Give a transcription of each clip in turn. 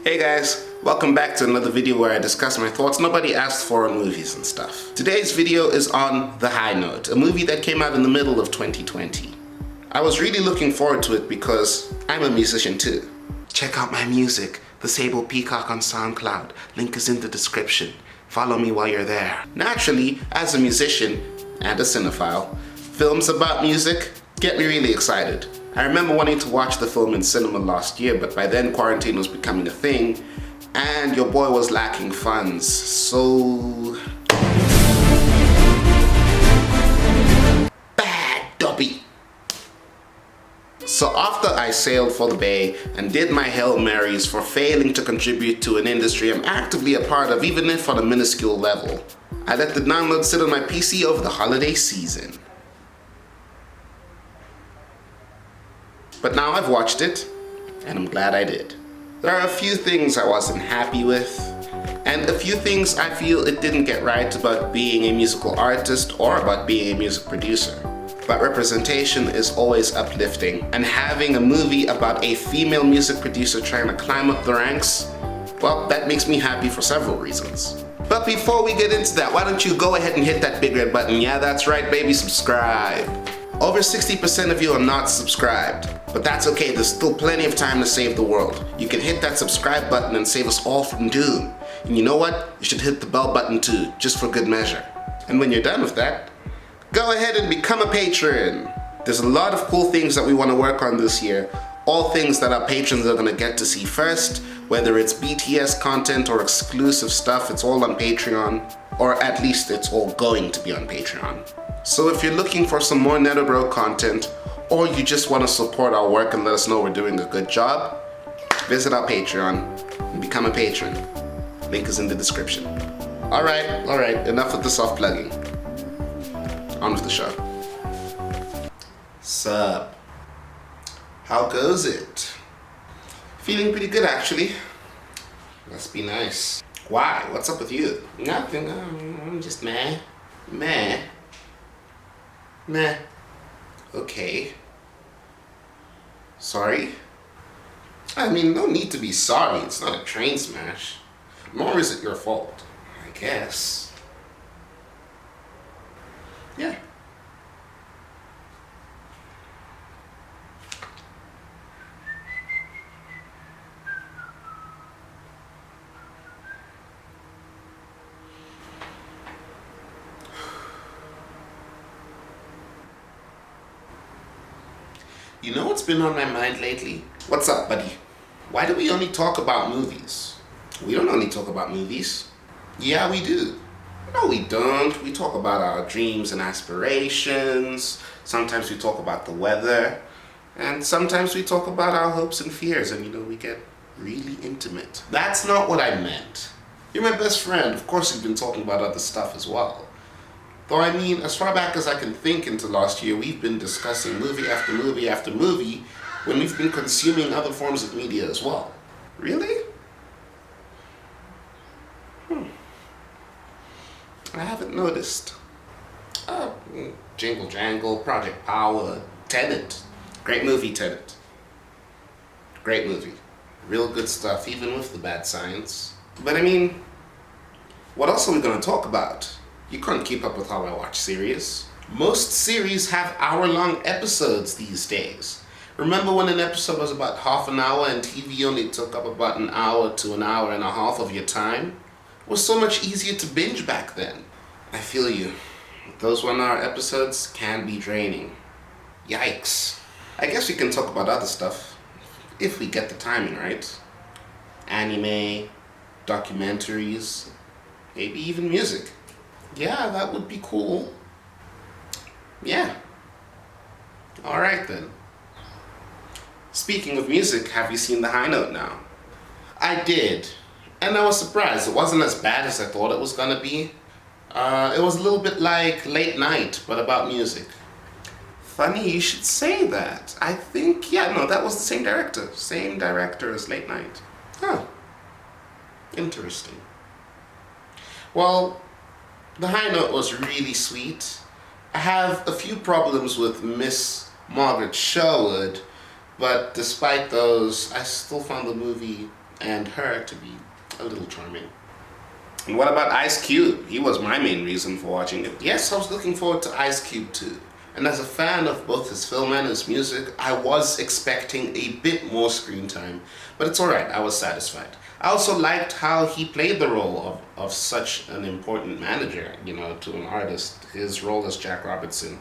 Hey guys, welcome back to another video where I discuss my thoughts nobody asked for on movies and stuff. Today's video is on The High Note, a movie that came out in the middle of 2020. I was really looking forward to it because I'm a musician too. Check out my music, The Sable Peacock on SoundCloud. Link is in the description. Follow me while you're there. Naturally, as a musician and a cinephile, films about music get me really excited. I remember wanting to watch the film in cinema last year, but by then quarantine was becoming a thing and your boy was lacking funds, so bad dubby. So after I sailed for the Bay and did my Hail Marys for failing to contribute to an industry I'm actively a part of, even if on a minuscule level, I let the download sit on my PC over the holiday season. But now I've watched it, and I'm glad I did. There are a few things I wasn't happy with, and a few things I feel it didn't get right about being a musical artist or about being a music producer. But representation is always uplifting, and having a movie about a female music producer trying to climb up the ranks, well, that makes me happy for several reasons. But before we get into that, why don't you go ahead and hit that big red button? Yeah, that's right, baby, subscribe. Over 60% of you are not subscribed, but that's okay, there's still plenty of time to save the world. You can hit that subscribe button and save us all from doom. And you know what? You should hit the bell button too, just for good measure. And when you're done with that, go ahead and become a patron. There's a lot of cool things that we want to work on this year, all things that our patrons are going to get to see first, whether it's BTS content or exclusive stuff, it's all on Patreon, or at least it's all going to be on Patreon. So if you're looking for some more Neto Bro content, or you just want to support our work and let us know we're doing a good job, visit our Patreon and become a patron. Link is in the description. Alright, enough with the soft plugging. On with the show. Sup? How goes it? Feeling pretty good actually. Must be nice. Why? What's up with you? Nothing, I'm just meh. Meh. Okay. Sorry? I mean, no need to be sorry. It's not a train smash. Nor is it your fault. I guess. Yeah. You know what's been on my mind lately? What's up, buddy? Why do we only talk about movies? We don't only talk about movies. Yeah, we do. No, we don't. We talk about our dreams and aspirations. Sometimes we talk about the weather. And sometimes we talk about our hopes and fears, and we get really intimate. That's not what I meant. You're my best friend. Of course we've been talking about other stuff as well. Though I mean, as far back as I can think into last year, we've been discussing movie after movie after movie when we've been consuming other forms of media as well. Really? I haven't noticed. Jingle Jangle, Project Power, Tenet. Great movie, Tenet. Great movie. Real good stuff, even with the bad science. But I mean, what else are we going to talk about? You can't keep up with how I watch series. Most series have hour-long episodes these days. Remember when an episode was about half an hour and TV only took up about an hour to an hour and a half of your time? It was so much easier to binge back then. I feel you. Those 1 hour episodes can be draining. Yikes. I guess we can talk about other stuff, if we get the timing right. Anime, documentaries, maybe even music. Yeah, that would be cool. Yeah. Alright then. Speaking of music, have you seen The High Note now? I did. And I was surprised. It wasn't as bad as I thought it was gonna be. It was a little bit like Late Night, but about music. Funny you should say that. I think, that was the same director. Same director as Late Night. Huh. Interesting. Well, The High Note was really sweet. I have a few problems with Miss Margaret Sherwood, but despite those, I still found the movie and her to be a little charming. And what about Ice Cube? He was my main reason for watching it. Yes, I was looking forward to Ice Cube too. And as a fan of both his film and his music, I was expecting a bit more screen time. But it's alright, I was satisfied. I also liked how he played the role of such an important manager, to an artist. His role as Jack Robertson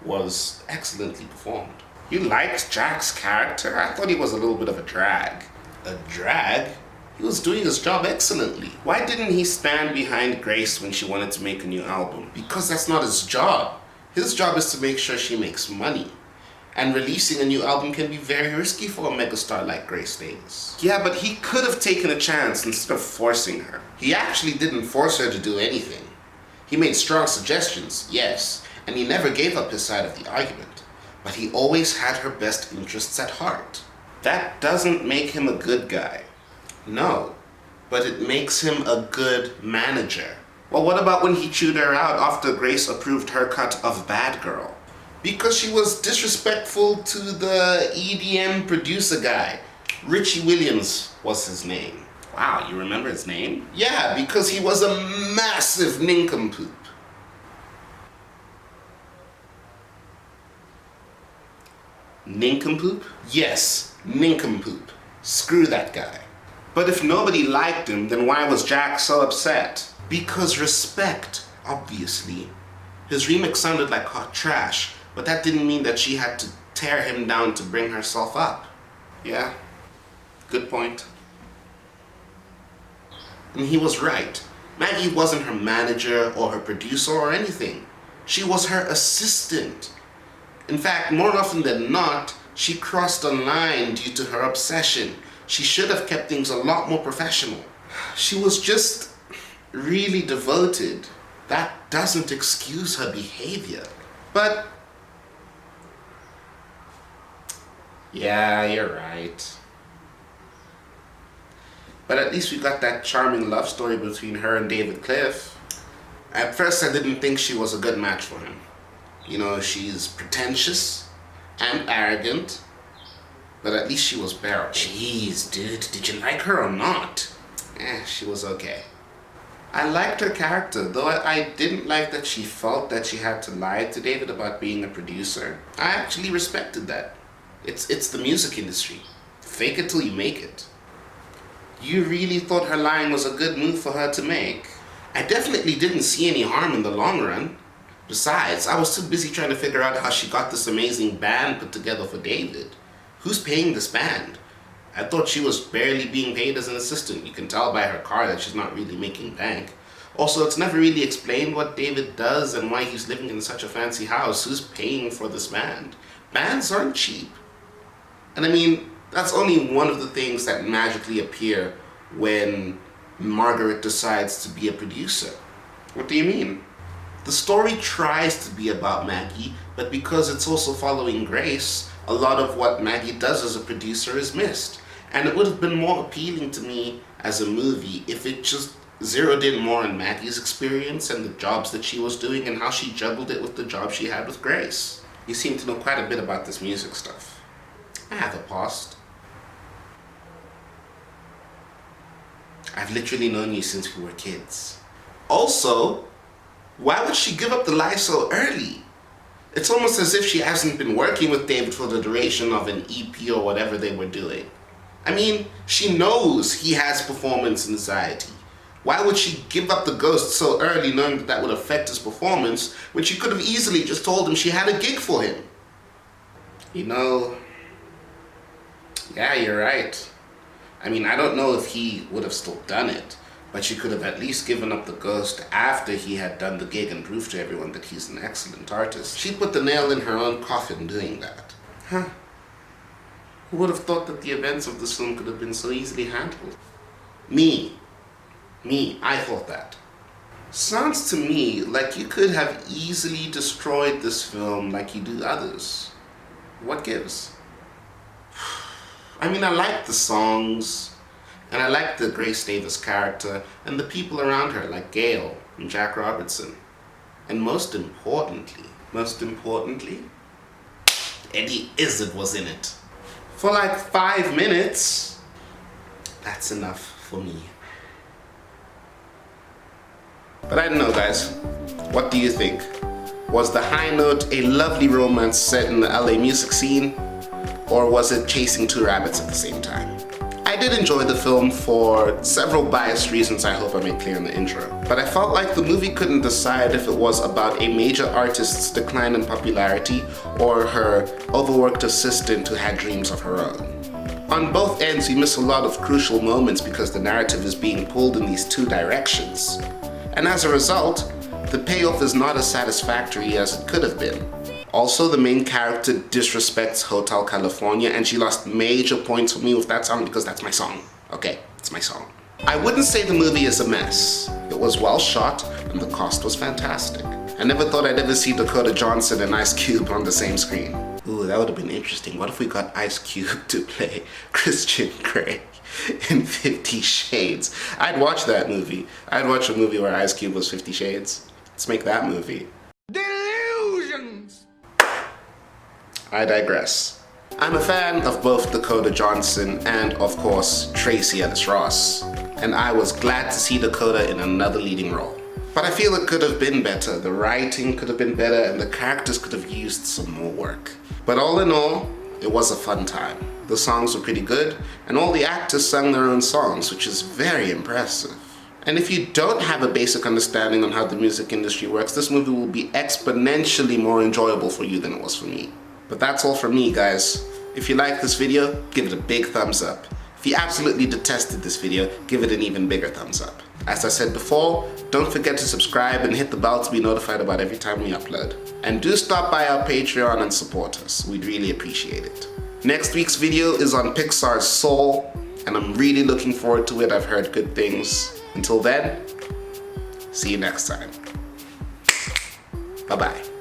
was excellently performed. You liked Jack's character? I thought he was a little bit of a drag. A drag? He was doing his job excellently. Why didn't he stand behind Grace when she wanted to make a new album? Because that's not his job. His job is to make sure she makes money. And releasing a new album can be very risky for a megastar like Grace Davis. Yeah, but he could have taken a chance instead of forcing her. He actually didn't force her to do anything. He made strong suggestions, yes, and he never gave up his side of the argument. But he always had her best interests at heart. That doesn't make him a good guy. No, but it makes him a good manager. Well, what about when he chewed her out after Grace approved her cut of Bad Girl? Because she was disrespectful to the EDM producer guy. Richie Williams was his name. Wow, you remember his name? Yeah, because he was a massive nincompoop. Nincompoop? Yes, nincompoop. Screw that guy. But if nobody liked him, then why was Jack so upset? Because respect, obviously. His remix sounded like hot trash, but that didn't mean that she had to tear him down to bring herself up. Yeah, good point. And he was right. Maggie wasn't her manager or her producer or anything. She was her assistant. In fact, more often than not, she crossed a line due to her obsession. She should have kept things a lot more professional. She was just really devoted. That doesn't excuse her behavior. But yeah, you're right. But at least we got that charming love story between her and David Cliff. At first I didn't think she was a good match for him. She's pretentious and arrogant, but at least she was bearable. Jeez, dude, did you like her or not? She was okay. I liked her character, though I didn't like that she felt that she had to lie to David about being a producer. I actually respected that. It's the music industry. Fake it till you make it. You really thought her lying was a good move for her to make? I definitely didn't see any harm in the long run. Besides, I was too busy trying to figure out how she got this amazing band put together for David. Who's paying this band? I thought she was barely being paid as an assistant. You can tell by her car that she's not really making bank. Also, it's never really explained what David does and why he's living in such a fancy house. Who's paying for this band? Bands aren't cheap. And I mean, that's only one of the things that magically appear when Margaret decides to be a producer. What do you mean? The story tries to be about Maggie, but because it's also following Grace, a lot of what Maggie does as a producer is missed. And it would have been more appealing to me as a movie if it just zeroed in more on Maggie's experience and the jobs that she was doing and how she juggled it with the job she had with Grace. You seem to know quite a bit about this music stuff. I have a past. I've literally known you since we were kids. Also, why would she give up the lie so early? It's almost as if she hasn't been working with David for the duration of an EP or whatever they were doing. I mean, she knows he has performance anxiety. Why would she give up the ghost so early knowing that would affect his performance when she could have easily just told him she had a gig for him? Yeah, you're right. I mean, I don't know if he would have still done it, but she could have at least given up the ghost after he had done the gig and proved to everyone that he's an excellent artist. She put the nail in her own coffin doing that. Huh. Who would have thought that the events of this film could have been so easily handled? Me, I thought that. Sounds to me like you could have easily destroyed this film like you do others. What gives? I mean, I like the songs, and I like the Grace Davis character, and the people around her like Gail and Jack Robertson. And most importantly, Eddie Izzard was in it. For like 5 minutes. That's enough for me. But I don't know, guys. What do you think? Was The High Note a lovely romance set in the LA music scene? Or was it chasing two rabbits at the same time? I did enjoy the film for several biased reasons I hope I made clear in the intro. But I felt like the movie couldn't decide if it was about a major artist's decline in popularity or her overworked assistant who had dreams of her own. On both ends, we miss a lot of crucial moments because the narrative is being pulled in these two directions. And as a result, the payoff is not as satisfactory as it could have been. Also, the main character disrespects Hotel California, and she lost major points for me with that song because that's my song. Okay, it's my song. I wouldn't say the movie is a mess. It was well shot and the cast was fantastic. I never thought I'd ever see Dakota Johnson and Ice Cube on the same screen. Ooh, that would have been interesting. What if we got Ice Cube to play Christian Grey in 50 Shades? I'd watch that movie. I'd watch a movie where Ice Cube was 50 Shades. Let's make that movie. Delusions! I digress. I'm a fan of both Dakota Johnson and, of course, Tracee Ellis Ross. And I was glad to see Dakota in another leading role. But I feel it could have been better. The writing could have been better and the characters could have used some more work. But all in all, it was a fun time. The songs were pretty good, and all the actors sang their own songs, which is very impressive. And if you don't have a basic understanding on how the music industry works, this movie will be exponentially more enjoyable for you than it was for me. But that's all from me, guys. If you liked this video, give it a big thumbs up. If you absolutely detested this video, give it an even bigger thumbs up. As I said before, don't forget to subscribe and hit the bell to be notified about every time we upload. And do stop by our Patreon and support us. We'd really appreciate it. Next week's video is on Pixar's Soul, and I'm really looking forward to it. I've heard good things. Until then, see you next time. Bye-bye.